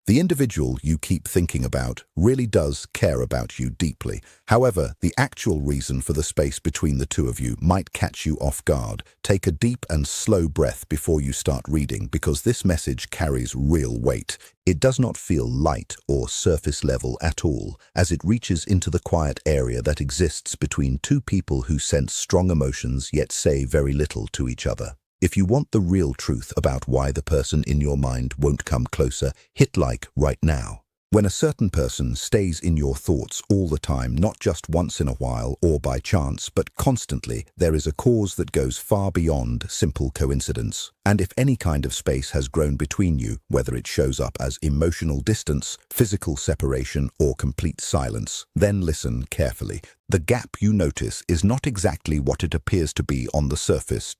The individual you keep thinking about really does care about you deeply. However, the actual reason for the space between the two of you might catch you off guard. Take a deep and slow breath before you start reading, because this message carries real weight. It does not feel light or surface level at all, as it reaches into the quiet area that exists between two people who sense strong emotions yet say very little to each other. If you want the real truth about why the person in your mind won't come closer, hit like right now. When a certain person stays in your thoughts all the time, not just once in a while or by chance, but constantly, there is a cause that goes far beyond simple coincidence. And if any kind of space has grown between you, whether it shows up as emotional distance, physical separation, or complete silence, then listen carefully. The gap you notice is not exactly what it appears to be on the surface.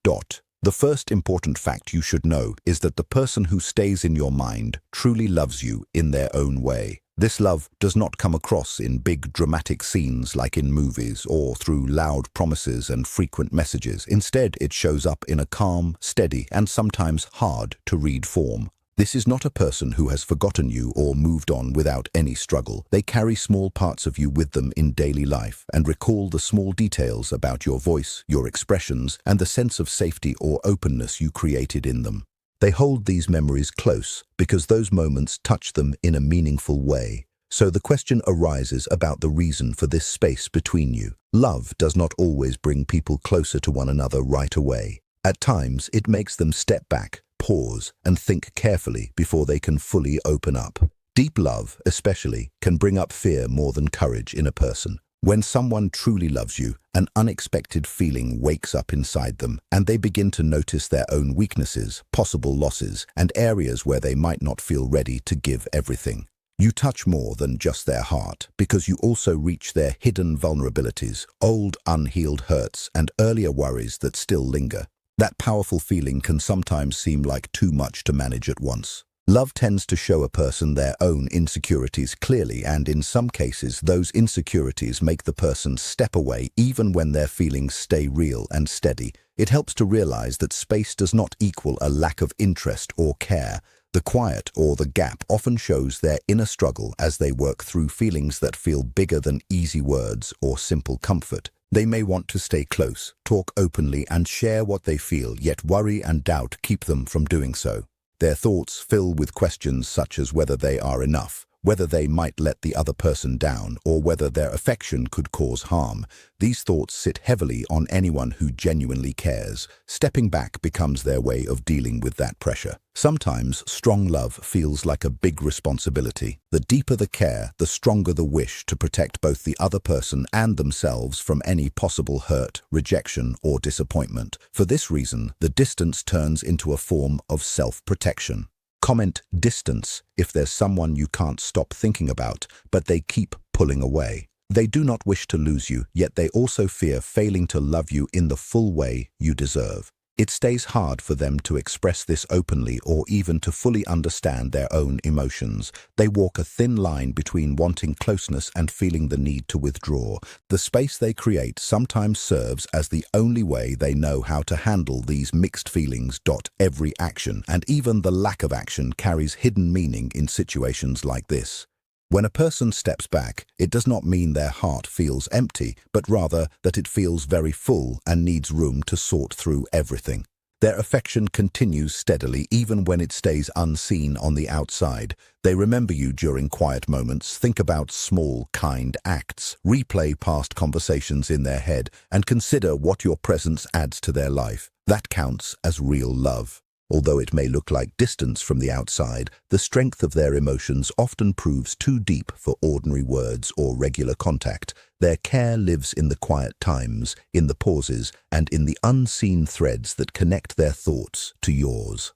The first important fact you should know is that the person who stays in your mind truly loves you in their own way. This love does not come across in big dramatic scenes like in movies or through loud promises and frequent messages. Instead, it shows up in a calm, steady, and sometimes hard-to-read form. This is not a person who has forgotten you or moved on without any struggle. They carry small parts of you with them in daily life and recall the small details about your voice, your expressions, and the sense of safety or openness you created in them. They hold these memories close because those moments touch them in a meaningful way. So the question arises about the reason for this space between you. Love does not always bring people closer to one another right away. At times, it makes them step back, pause, and think carefully before they can fully open up. Deep love, especially, can bring up fear more than courage in a person. When someone truly loves you, an unexpected feeling wakes up inside them, and they begin to notice their own weaknesses, possible losses, and areas where they might not feel ready to give everything. You touch more than just their heart, because you also reach their hidden vulnerabilities, old unhealed hurts, and earlier worries that still linger. That powerful feeling can sometimes seem like too much to manage at once. Love tends to show a person their own insecurities clearly, and in some cases, those insecurities make the person step away even when their feelings stay real and steady. It helps to realize that space does not equal a lack of interest or care. The quiet or the gap often shows their inner struggle as they work through feelings that feel bigger than easy words or simple comfort. They may want to stay close, talk openly, and share what they feel, yet worry and doubt keep them from doing so. Their thoughts fill with questions such as whether they are enough, whether they might let the other person down, or whether their affection could cause harm. These thoughts sit heavily on anyone who genuinely cares. Stepping back becomes their way of dealing with that pressure. Sometimes strong love feels like a big responsibility. The deeper the care, the stronger the wish to protect both the other person and themselves from any possible hurt, rejection, or disappointment. For this reason, the distance turns into a form of self-protection. Comment distance if there's someone you can't stop thinking about, but they keep pulling away. They do not wish to lose you, yet they also fear failing to love you in the full way you deserve. It stays hard for them to express this openly or even to fully understand their own emotions. They walk a thin line between wanting closeness and feeling the need to withdraw. The space they create sometimes serves as the only way they know how to handle these mixed feelings. Every action, and even the lack of action, carries hidden meaning in situations like this. When a person steps back, it does not mean their heart feels empty, but rather that it feels very full and needs room to sort through everything. Their affection continues steadily even when it stays unseen on the outside. They remember you during quiet moments, think about small, kind acts, replay past conversations in their head, and consider what your presence adds to their life. That counts as real love. Although it may look like distance from the outside, the strength of their emotions often proves too deep for ordinary words or regular contact. Their care lives in the quiet times, in the pauses, and in the unseen threads that connect their thoughts to yours.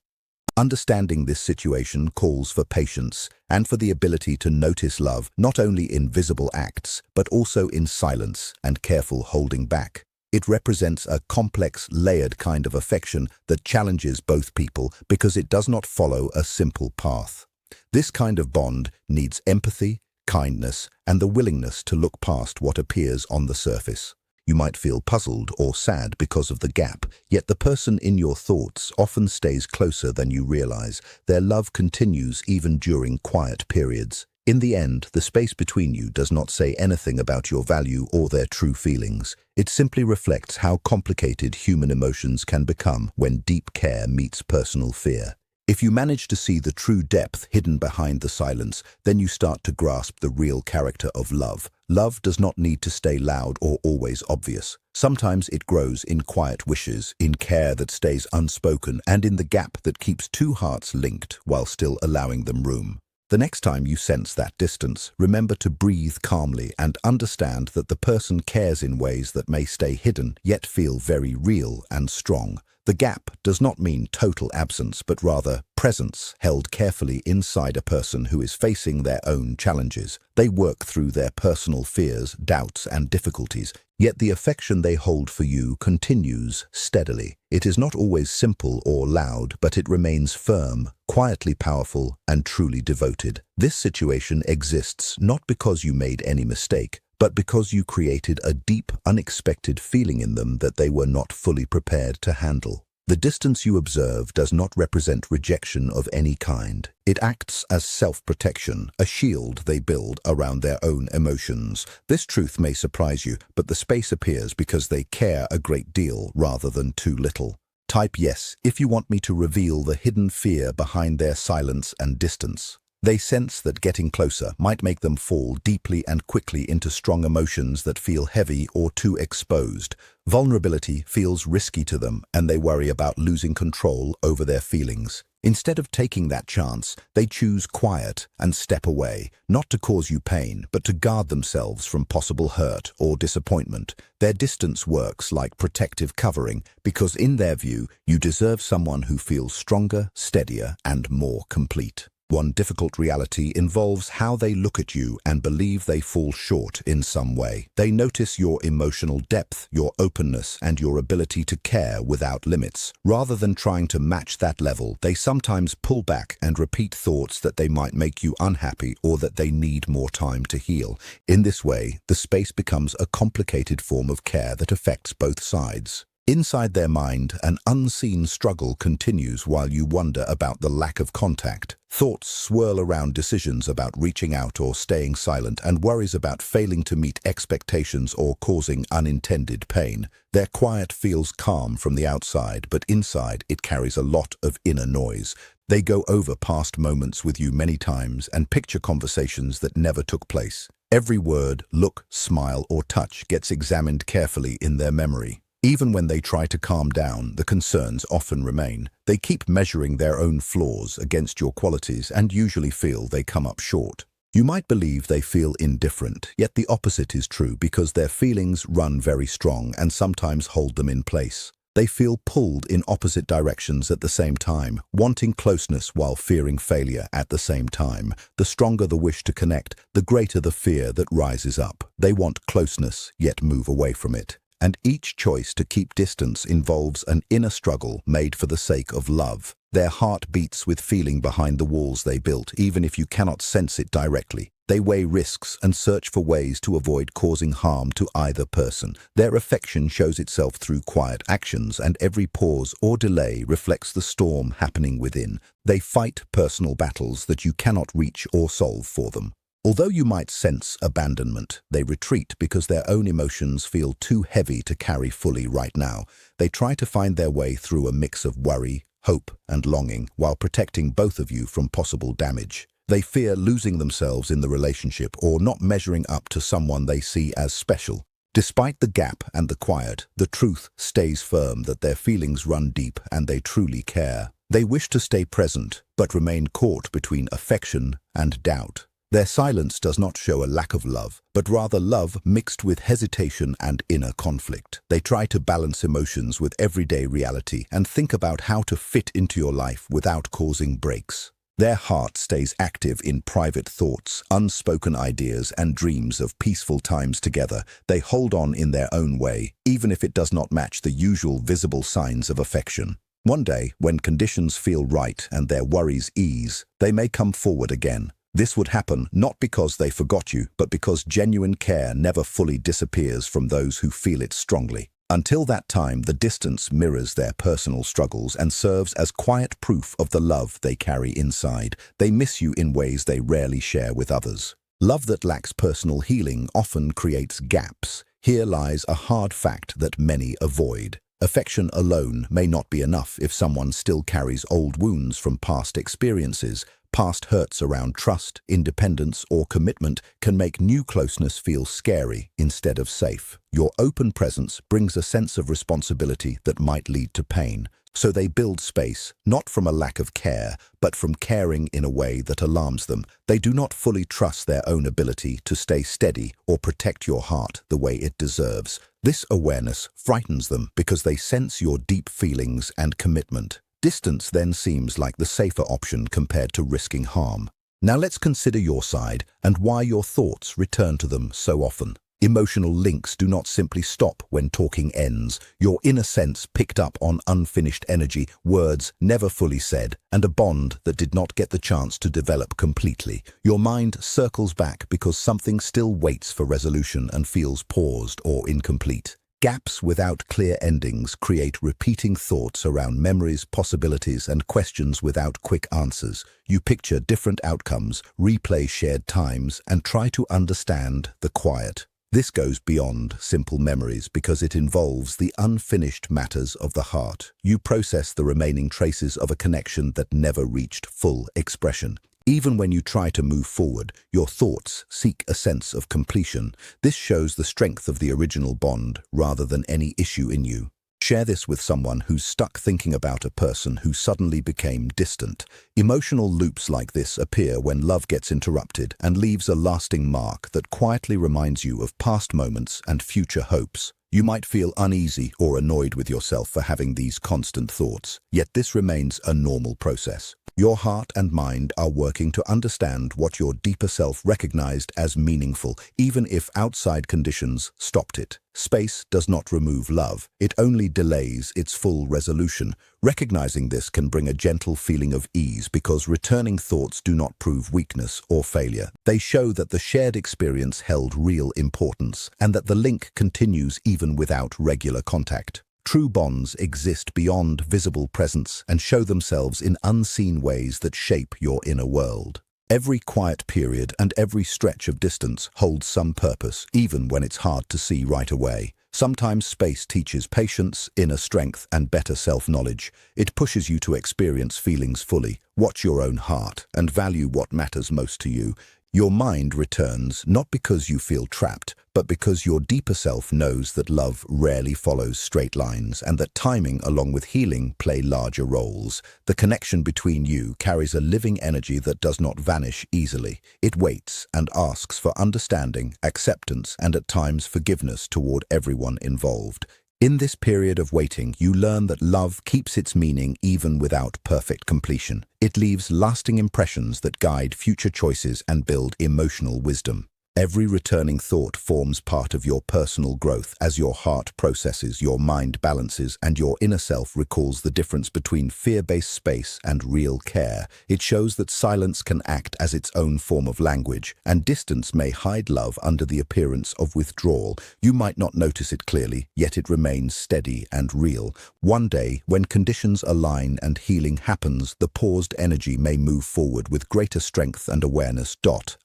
Understanding this situation calls for patience and for the ability to notice love not only in visible acts, but also in silence and careful holding back. It represents a complex, layered kind of affection that challenges both people because it does not follow a simple path. This kind of bond needs empathy, kindness, and the willingness to look past what appears on the surface. You might feel puzzled or sad because of the gap, yet the person in your thoughts often stays closer than you realize. Their love continues even during quiet periods. In the end, the space between you does not say anything about your value or their true feelings. It simply reflects how complicated human emotions can become when deep care meets personal fear. If you manage to see the true depth hidden behind the silence, then you start to grasp the real character of love. Love does not need to stay loud or always obvious. Sometimes it grows in quiet wishes, in care that stays unspoken, and in the gap that keeps two hearts linked while still allowing them room. The next time you sense that distance, remember to breathe calmly and understand that the person cares in ways that may stay hidden, yet feel very real and strong. The gap does not mean total absence, but rather presence held carefully inside a person who is facing their own challenges. They work through their personal fears, doubts, and difficulties, yet the affection they hold for you continues steadily. It is not always simple or loud, but it remains firm, quietly powerful, and truly devoted. This situation exists not because you made any mistake, but because you created a deep, unexpected feeling in them that they were not fully prepared to handle. The distance you observe does not represent rejection of any kind. It acts as self-protection, a shield they build around their own emotions. This truth may surprise you, but the space appears because they care a great deal rather than too little. Type yes if you want me to reveal the hidden fear behind their silence and distance. They sense that getting closer might make them fall deeply and quickly into strong emotions that feel heavy or too exposed. Vulnerability feels risky to them, and they worry about losing control over their feelings. Instead of taking that chance, they choose quiet and step away, not to cause you pain, but to guard themselves from possible hurt or disappointment. Their distance works like protective covering, because in their view, you deserve someone who feels stronger, steadier, and more complete. One difficult reality involves how they look at you and believe they fall short in some way. They notice your emotional depth, your openness, and your ability to care without limits. Rather than trying to match that level, they sometimes pull back and repeat thoughts that they might make you unhappy or that they need more time to heal. In this way, the space becomes a complicated form of care that affects both sides. Inside their mind, an unseen struggle continues while you wonder about the lack of contact. Thoughts swirl around decisions about reaching out or staying silent, and worries about failing to meet expectations or causing unintended pain. Their quiet feels calm from the outside, but inside it carries a lot of inner noise. They go over past moments with you many times and picture conversations that never took place. Every word, look, smile, or touch gets examined carefully in their memory. Even when they try to calm down, the concerns often remain. They keep measuring their own flaws against your qualities and usually feel they come up short. You might believe they feel indifferent, yet the opposite is true because their feelings run very strong and sometimes hold them in place. They feel pulled in opposite directions at the same time, wanting closeness while fearing failure at the same time. The stronger the wish to connect, the greater the fear that rises up. They want closeness, yet move away from it. And each choice to keep distance involves an inner struggle made for the sake of love. Their heart beats with feeling behind the walls they built, even if you cannot sense it directly. They weigh risks and search for ways to avoid causing harm to either person. Their affection shows itself through quiet actions, and every pause or delay reflects the storm happening within. They fight personal battles that you cannot reach or solve for them. Although you might sense abandonment, they retreat because their own emotions feel too heavy to carry fully right now. They try to find their way through a mix of worry, hope, and longing while protecting both of you from possible damage. They fear losing themselves in the relationship or not measuring up to someone they see as special. Despite the gap and the quiet, the truth stays firm that their feelings run deep and they truly care. They wish to stay present, but remain caught between affection and doubt. Their silence does not show a lack of love, but rather love mixed with hesitation and inner conflict. They try to balance emotions with everyday reality and think about how to fit into your life without causing breaks. Their heart stays active in private thoughts, unspoken ideas, and dreams of peaceful times together. They hold on in their own way, even if it does not match the usual visible signs of affection. One day, when conditions feel right and their worries ease, they may come forward again. This would happen not because they forgot you, but because genuine care never fully disappears from those who feel it strongly. Until that time, the distance mirrors their personal struggles and serves as quiet proof of the love they carry inside. They miss you in ways they rarely share with others. Love that lacks personal healing often creates gaps. Here lies a hard fact that many avoid. Affection alone may not be enough if someone still carries old wounds from past experiences. Past hurts around trust, independence, or commitment can make new closeness feel scary instead of safe. Your open presence brings a sense of responsibility that might lead to pain. So they build space, not from a lack of care, but from caring in a way that alarms them. They do not fully trust their own ability to stay steady or protect your heart the way it deserves. This awareness frightens them because they sense your deep feelings and commitment. Distance then seems like the safer option compared to risking harm. Now let's consider your side and why your thoughts return to them so often. Emotional links do not simply stop when talking ends. Your inner sense picked up on unfinished energy, words never fully said, and a bond that did not get the chance to develop completely. Your mind circles back because something still waits for resolution and feels paused or incomplete. Gaps without clear endings create repeating thoughts around memories, possibilities, and questions without quick answers. You picture different outcomes, replay shared times, and try to understand the quiet. This goes beyond simple memories because it involves the unfinished matters of the heart. You process the remaining traces of a connection that never reached full expression. Even when you try to move forward, your thoughts seek a sense of completion. This shows the strength of the original bond rather than any issue in you. Share this with someone who's stuck thinking about a person who suddenly became distant. Emotional loops like this appear when love gets interrupted and leaves a lasting mark that quietly reminds you of past moments and future hopes. You might feel uneasy or annoyed with yourself for having these constant thoughts, yet this remains a normal process. Your heart and mind are working to understand what your deeper self recognized as meaningful, even if outside conditions stopped it. Space does not remove love, it only delays its full resolution. Recognizing this can bring a gentle feeling of ease because returning thoughts do not prove weakness or failure. They show that the shared experience held real importance and that the link continues even without regular contact. True bonds exist beyond visible presence and show themselves in unseen ways that shape your inner world. Every quiet period and every stretch of distance holds some purpose, even when it's hard to see right away. Sometimes space teaches patience, inner strength, and better self-knowledge. It pushes you to experience feelings fully, watch your own heart, and value what matters most to you. Your mind returns not because you feel trapped, but because your deeper self knows that love rarely follows straight lines and that timing along with healing play larger roles. The connection between you carries a living energy that does not vanish easily. It waits and asks for understanding, acceptance, and at times forgiveness toward everyone involved. In this period of waiting, you learn that love keeps its meaning even without perfect completion. It leaves lasting impressions that guide future choices and build emotional wisdom. Every returning thought forms part of your personal growth as your heart processes, your mind balances, and your inner self recalls the difference between fear-based space and real care. It shows that silence can act as its own form of language, and distance may hide love under the appearance of withdrawal. You might not notice it clearly, yet it remains steady and real. One day, when conditions align and healing happens, the paused energy may move forward with greater strength and awareness.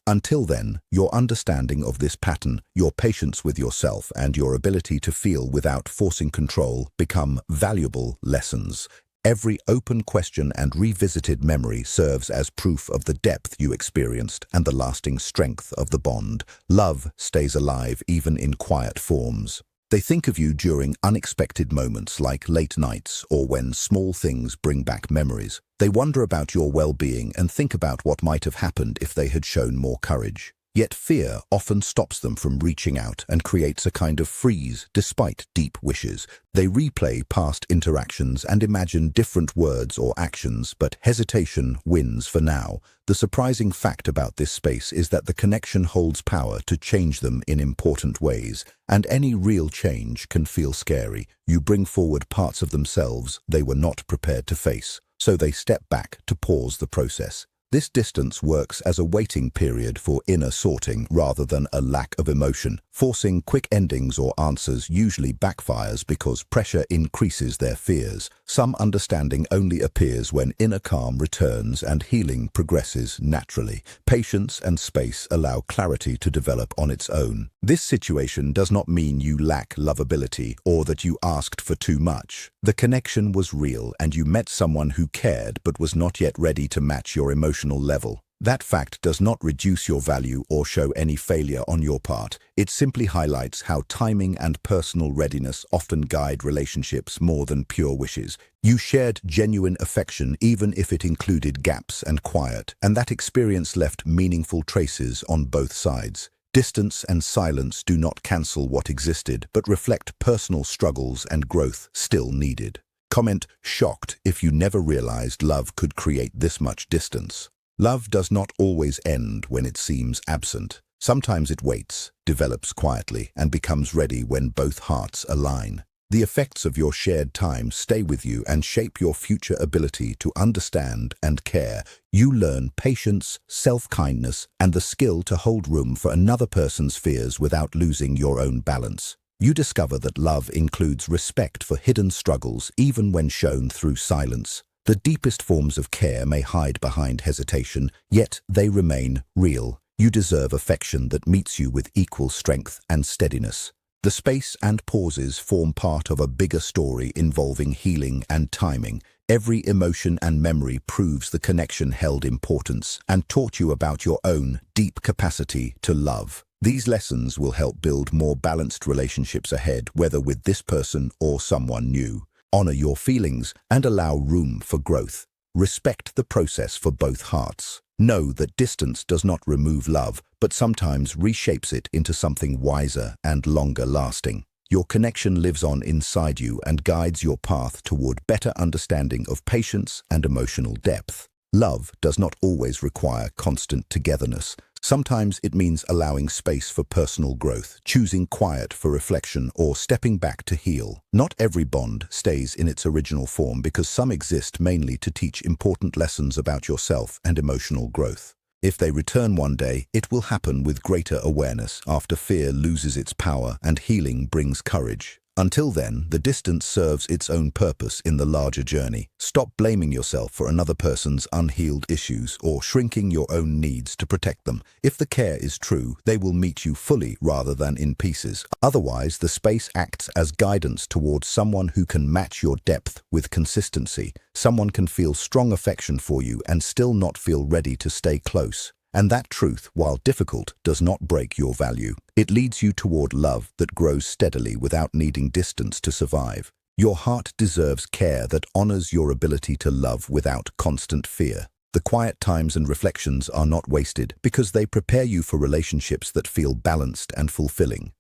Until then, your understanding of this pattern, your patience with yourself, and your ability to feel without forcing control become valuable lessons. Every open question and revisited memory serves as proof of the depth you experienced and the lasting strength of the bond. Love stays alive even in quiet forms. They think of you during unexpected moments like late nights or when small things bring back memories. They wonder about your well-being and think about what might have happened if they had shown more courage. Yet fear often stops them from reaching out and creates a kind of freeze despite deep wishes. They replay past interactions and imagine different words or actions, but hesitation wins for now. The surprising fact about this space is that the connection holds power to change them in important ways, and any real change can feel scary. You bring forward parts of themselves they were not prepared to face, so they step back to pause the process. This distance works as a waiting period for inner sorting rather than a lack of emotion. Forcing quick endings or answers usually backfires because pressure increases their fears. Some understanding only appears when inner calm returns and healing progresses naturally. Patience and space allow clarity to develop on its own. This situation does not mean you lack lovability or that you asked for too much. The connection was real and you met someone who cared but was not yet ready to match your emotional level. That fact does not reduce your value or show any failure on your part. It simply highlights how timing and personal readiness often guide relationships more than pure wishes. You shared genuine affection even if it included gaps and quiet, and that experience left meaningful traces on both sides. Distance and silence do not cancel what existed, but reflect personal struggles and growth still needed. Comment shocked if you never realized love could create this much distance. Love does not always end when it seems absent. Sometimes it waits, develops quietly, and becomes ready when both hearts align. The effects of your shared time stay with you and shape your future ability to understand and care. You learn patience, self-kindness, and the skill to hold room for another person's fears without losing your own balance. You discover that love includes respect for hidden struggles even when shown through silence. The deepest forms of care may hide behind hesitation, yet they remain real. You deserve affection that meets you with equal strength and steadiness. The space and pauses form part of a bigger story involving healing and timing. Every emotion and memory proves the connection held importance and taught you about your own deep capacity to love. These lessons will help build more balanced relationships ahead, whether with this person or someone new. Honor your feelings and allow room for growth. Respect the process for both hearts. Know that distance does not remove love, but sometimes reshapes it into something wiser and longer lasting. Your connection lives on inside you and guides your path toward better understanding of patience and emotional depth. Love does not always require constant togetherness. Sometimes it means allowing space for personal growth, choosing quiet for reflection, or stepping back to heal. Not every bond stays in its original form because some exist mainly to teach important lessons about yourself and emotional growth. If they return one day, it will happen with greater awareness after fear loses its power and healing brings courage. Until then, the distance serves its own purpose in the larger journey. Stop blaming yourself for another person's unhealed issues or shrinking your own needs to protect them. If the care is true, they will meet you fully rather than in pieces. Otherwise, the space acts as guidance towards someone who can match your depth with consistency. Someone can feel strong affection for you and still not feel ready to stay close. And that truth, while difficult, does not break your value. It leads you toward love that grows steadily without needing distance to survive. Your heart deserves care that honors your ability to love without constant fear. The quiet times and reflections are not wasted because they prepare you for relationships that feel balanced and fulfilling.